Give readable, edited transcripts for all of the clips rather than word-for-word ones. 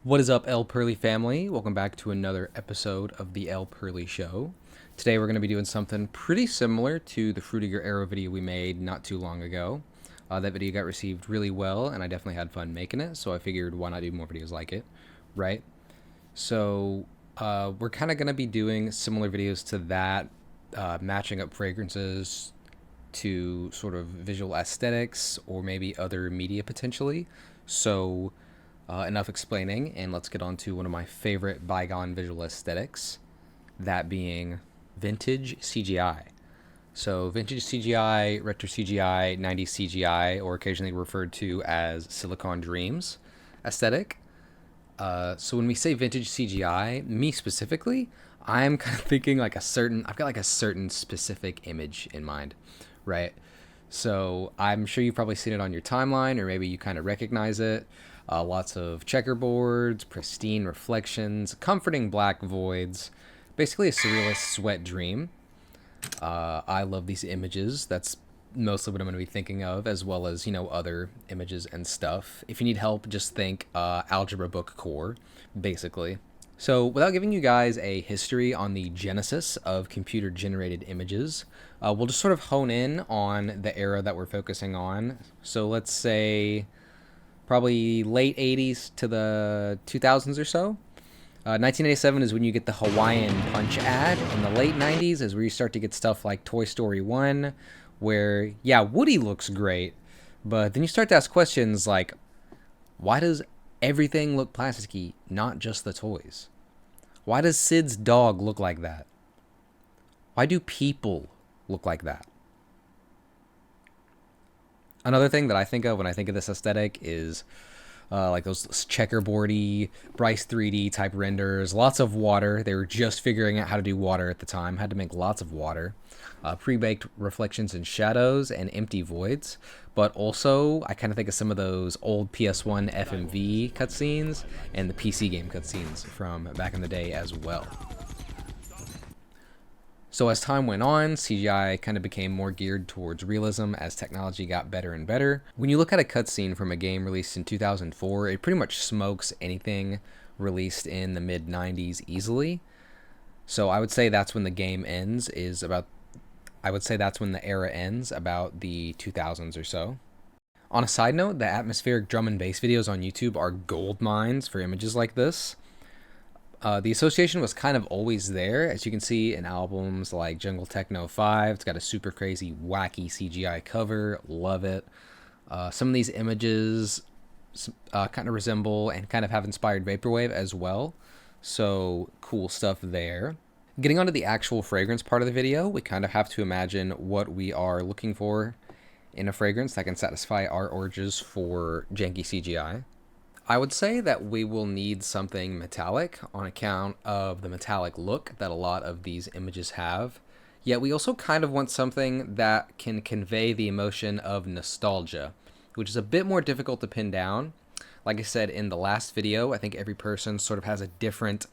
What is up, El Pearly family? Welcome back to another episode of the El Pearly Show. Today we're going to be doing something pretty similar to the Fruit of Your Arrow video we made not too long ago. That video got received really well, and I definitely had fun making it, so I figured why not do more videos like it, right? So we're kind of going to be doing similar videos to that, matching up fragrances to sort of visual aesthetics or maybe other media potentially. So enough explaining, and let's get on to one of my favorite bygone visual aesthetics, that being vintage CGI. So, vintage CGI, retro CGI, 90s CGI, or occasionally referred to as Silicon Dreams aesthetic. So, when we say vintage CGI, me specifically, I'm kind of thinking I've got like a certain specific image in mind, right? So I'm sure you've probably seen it on your timeline, or maybe you kind of recognize it. Lots of checkerboards, pristine reflections, comforting black voids, basically a surrealist sweat dream. I love these images. That's mostly what I'm going to be thinking of, as well as, other images and stuff. If you need help, just think algebra book core, basically. So, without giving you guys a history on the genesis of computer generated images, we'll just sort of hone in on the era that we're focusing on. So, let's say probably late 80s to the 2000s or so. 1987 is when you get the Hawaiian Punch ad. In the late 90s is where you start to get stuff like Toy Story 1, where, yeah, Woody looks great, but then you start to ask questions like, why does everything look plasticky, not just the toys? Why does Sid's dog look like that? Why do people look like that? Another thing that I think of when I think of this aesthetic is like those checkerboardy, Bryce 3D type renders. Lots of water. They were just figuring out how to do water at the time. Had to make lots of water. Pre-baked reflections and shadows and empty voids. But also, I kind of think of some of those old PS1 FMV cutscenes and the PC game cutscenes from back in the day as well. So as time went on, CGI kind of became more geared towards realism as technology got better and better. When you look at a cutscene from a game released in 2004, it pretty much smokes anything released in the mid 90s easily. So I would say that's when the game ends, I would say that's when the era ends, about the 2000s or so. On a side note, the atmospheric drum and bass videos on YouTube are gold mines for images like this. The association was kind of always there, as you can see in albums like Jungle Techno 5. It's got a super crazy, wacky CGI cover. Love it. Some of these images kind of resemble and kind of have inspired Vaporwave as well. So, cool stuff there. Getting onto the actual fragrance part of the video, we kind of have to imagine what we are looking for in a fragrance that can satisfy our urges for janky CGI. I would say that we will need something metallic on account of the metallic look that a lot of these images have. Yet we also kind of want something that can convey the emotion of nostalgia, which is a bit more difficult to pin down. Like I said in the last video, I think every person sort of has a different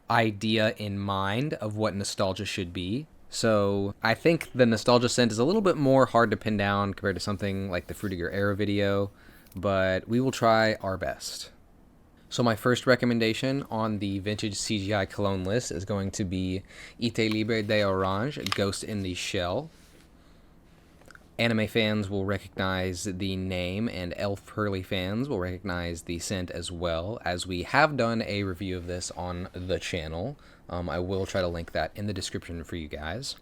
idea in mind of what nostalgia should be. So I think the nostalgia scent is a little bit more hard to pin down compared to something like the Fruit of Your Arrow video, but we will try our best. So my first recommendation on the vintage CGI cologne list is going to be Ite Libre de Orange, Ghost in the Shell. Anime fans will recognize the name, and Elf Pearly fans will recognize the scent as well, as we have done a review of this on the channel. I will try to link that in the description for you guys.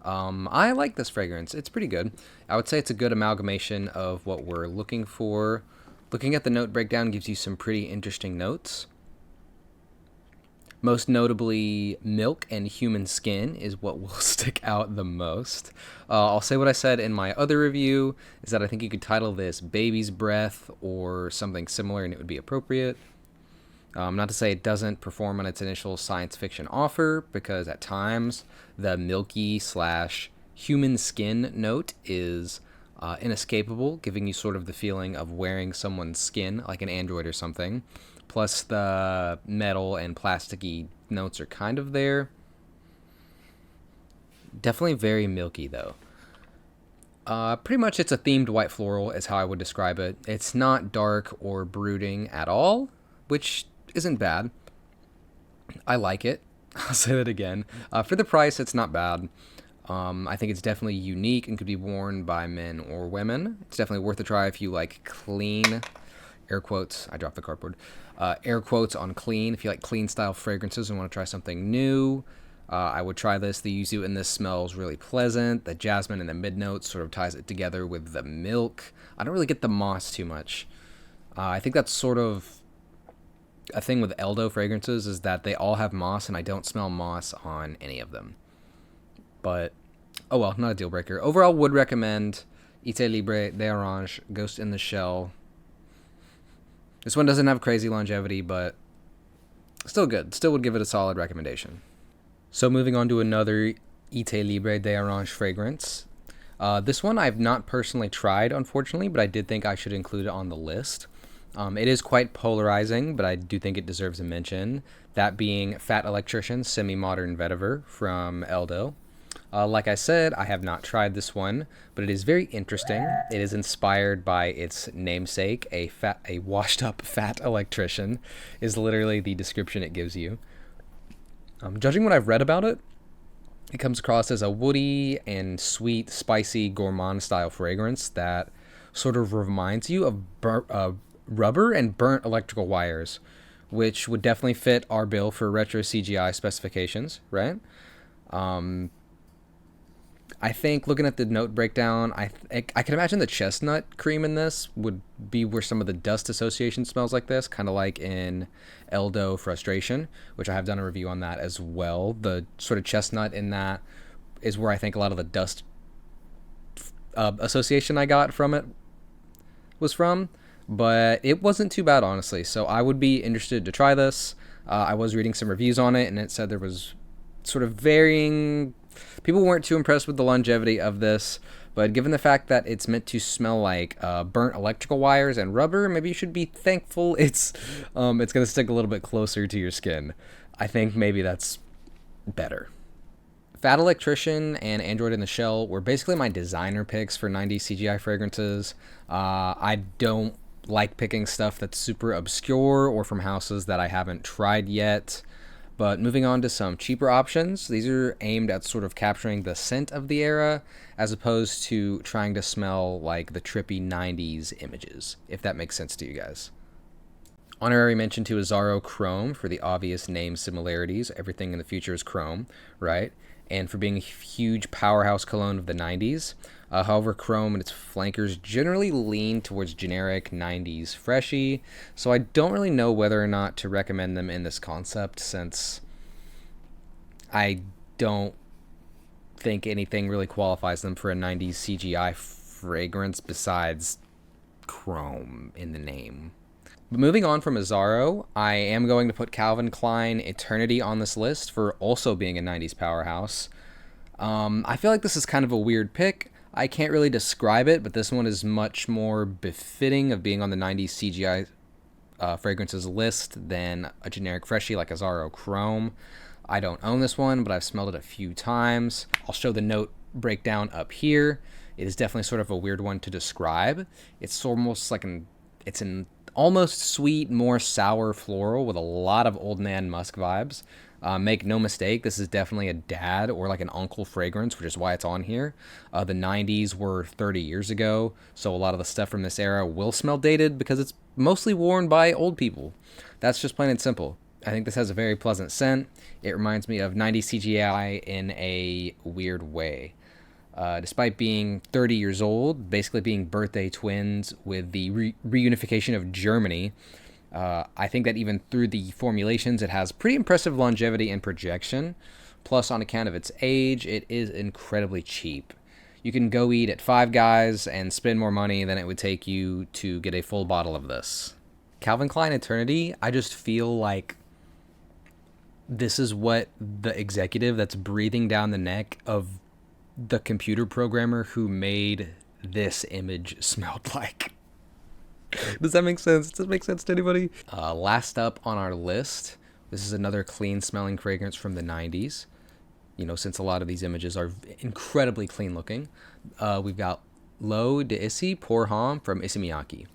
I like this fragrance. It's pretty good. I would say it's a good amalgamation of what we're looking for. Looking at the note breakdown gives you some pretty interesting notes. Most notably, milk and human skin is what will stick out the most. I'll say what I said in my other review, is that I think you could title this Baby's Breath or something similar and it would be appropriate. Not to say it doesn't perform on its initial science fiction offer, because at times the milky slash human skin note is inescapable, giving you sort of the feeling of wearing someone's skin, like an android or something. Plus, the metal and plasticky notes are kind of there. Definitely very milky, though. Pretty much it's a themed white floral is how I would describe it. It's not dark or brooding at all, which isn't bad. I like it. I'll say that again. For the price, it's not bad. I think it's definitely unique and could be worn by men or women. It's definitely worth a try if you like clean, air quotes, I dropped the cardboard, air quotes on clean. If you like clean style fragrances and want to try something new, I would try this. The yuzu in this smells really pleasant. The jasmine in the mid notes sort of ties it together with the milk. I don't really get the moss too much. I think that's sort of a thing with Eldo fragrances, is that they all have moss, and I don't smell moss on any of them. But, oh well, not a deal breaker. Overall, would recommend Ite Libre de Orange, Ghost in the Shell. This one doesn't have crazy longevity, but still good. Still would give it a solid recommendation. So moving on to another Ite Libre de Orange fragrance. This one I've not personally tried, unfortunately, but I did think I should include it on the list. It is quite polarizing, but I do think it deserves a mention. That being Fat Electrician Semi-Modern Vetiver from Eldo. Like I said, I have not tried this one, but it is very interesting. It is inspired by its namesake, a washed-up fat electrician, is literally the description it gives you. Judging what I've read about it, it comes across as a woody and sweet, spicy, gourmand-style fragrance that sort of reminds you of rubber and burnt electrical wires, which would definitely fit our bill for retro CGI specifications, right? I think looking at the note breakdown, I can imagine the chestnut cream in this would be where some of the dust association smells like this, kind of like in Eldo Frustration, which I have done a review on that as well. The sort of chestnut in that is where I think a lot of the dust association I got from it was from, but it wasn't too bad, honestly. So I would be interested to try this. I was reading some reviews on it, and it said there was sort of varying... People weren't too impressed with the longevity of this, but given the fact that it's meant to smell like burnt electrical wires and rubber, maybe you should be thankful it's going to stick a little bit closer to your skin. I think maybe that's better. Fat Electrician and Android in the Shell were basically my designer picks for 90s CGI fragrances. I don't like picking stuff that's super obscure or from houses that I haven't tried yet. But moving on to some cheaper options, these are aimed at sort of capturing the scent of the era as opposed to trying to smell like the trippy 90s images, if that makes sense to you guys. Honorary mention to Azzaro Chrome for the obvious name similarities. Everything in the future is chrome, right? And for being a huge powerhouse cologne of the 90s. However, Chrome and its flankers generally lean towards generic 90s freshy, so I don't really know whether or not to recommend them in this concept, since I don't think anything really qualifies them for a 90s CGI fragrance besides Chrome in the name. But moving on from Azzaro, I am going to put Calvin Klein Eternity on this list for also being a 90s powerhouse. I feel like this is kind of a weird pick. I can't really describe it, but this one is much more befitting of being on the 90s CGI fragrances list than a generic freshie like Azzaro Chrome. I don't own this one, but I've smelled it a few times. I'll show the note breakdown up here. It is definitely sort of a weird one to describe. It's almost like it's an almost sweet, more sour floral with a lot of Old Man Musk vibes. Make no mistake, this is definitely a dad or like an uncle fragrance, which is why it's on here. The 90s were 30 years ago, so a lot of the stuff from this era will smell dated because it's mostly worn by old people. That's just plain and simple. I think this has a very pleasant scent. It reminds me of 90s CGI in a weird way. Despite being 30 years old, basically being birthday twins with the reunification of Germany, I think that even through the formulations, it has pretty impressive longevity and projection. Plus, on account of its age, it is incredibly cheap. You can go eat at Five Guys and spend more money than it would take you to get a full bottle of this. Calvin Klein Eternity, I just feel like this is what the executive that's breathing down the neck of the computer programmer who made this image smelled like. Does that make sense? Does that make sense to anybody? Last up on our list, this is another clean smelling fragrance from the 90s. You know, since a lot of these images are incredibly clean looking. We've got Lo de Issy Pour Ham from Issimiyaki.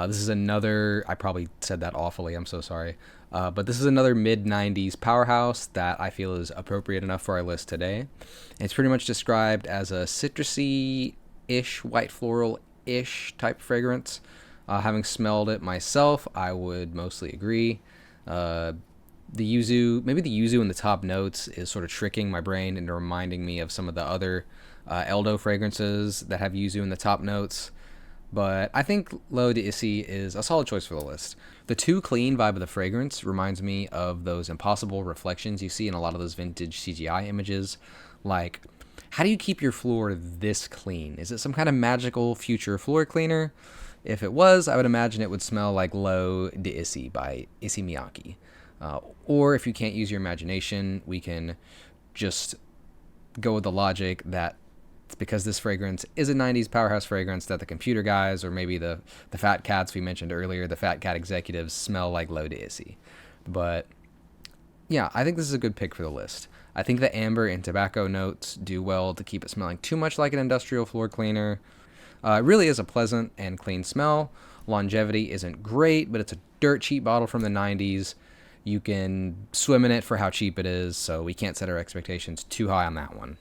This is another, I probably said that awfully, I'm so sorry. But this is another mid 90s powerhouse that I feel is appropriate enough for our list today. It's pretty much described as a citrusy ish, white floral ish type fragrance. Having smelled it myself, I would mostly agree. The yuzu, maybe the yuzu in the top notes is sort of tricking my brain into reminding me of some of the other Eldo fragrances that have yuzu in the top notes. But I think L'Eau d'Issy is a solid choice for the list. The too clean vibe of the fragrance reminds me of those impossible reflections you see in a lot of those vintage CGI images. Like, how do you keep your floor this clean? Is it some kind of magical future floor cleaner? If it was, I would imagine it would smell like L'Eau d'Issy by Issey Miyake. Or if you can't use your imagination, we can just go with the logic that it's because this fragrance is a 90s powerhouse fragrance that the computer guys, or maybe the fat cats we mentioned earlier, the fat cat executives, smell like L'Eau d'Issy. But yeah, I think this is a good pick for the list. I think the amber and tobacco notes do well to keep it smelling too much like an industrial floor cleaner. It really is a pleasant and clean smell. Longevity isn't great, but it's a dirt cheap bottle from the 90s. You can swim in it for how cheap it is, so we can't set our expectations too high on that one.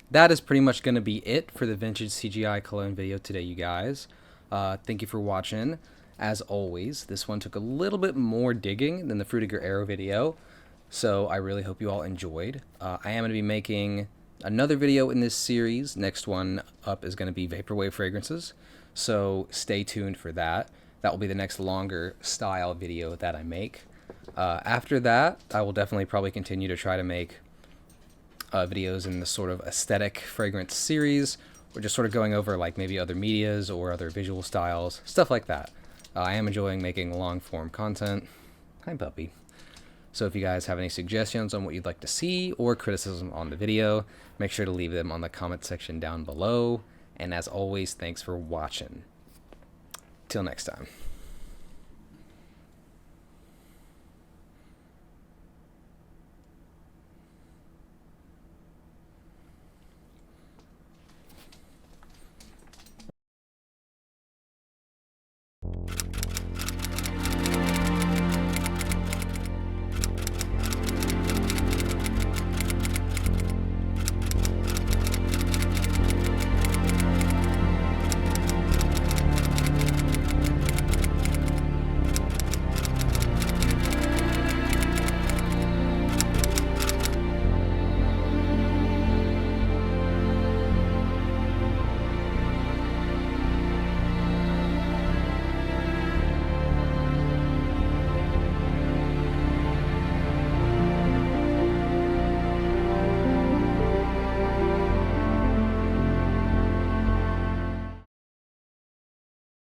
That is pretty much going to be it for the vintage CGI cologne video today, you guys. Thank you for watching. As always, this one took a little bit more digging than the Frutiger Arrow video, so I really hope you all enjoyed. I am going to be making another video in this series. Next one up is going to be Vaporwave fragrances, so stay tuned for that. That will be the next longer style video that I make. After that, I will definitely probably continue to try to make videos in this sort of aesthetic fragrance series. We're just sort of going over like maybe other medias or other visual styles, stuff like that. I am enjoying making long form content. Hi, puppy. So if you guys have any suggestions on what you'd like to see or criticism on the video, make sure to leave them on the comment section down below. And as always, thanks for watching. Till next time.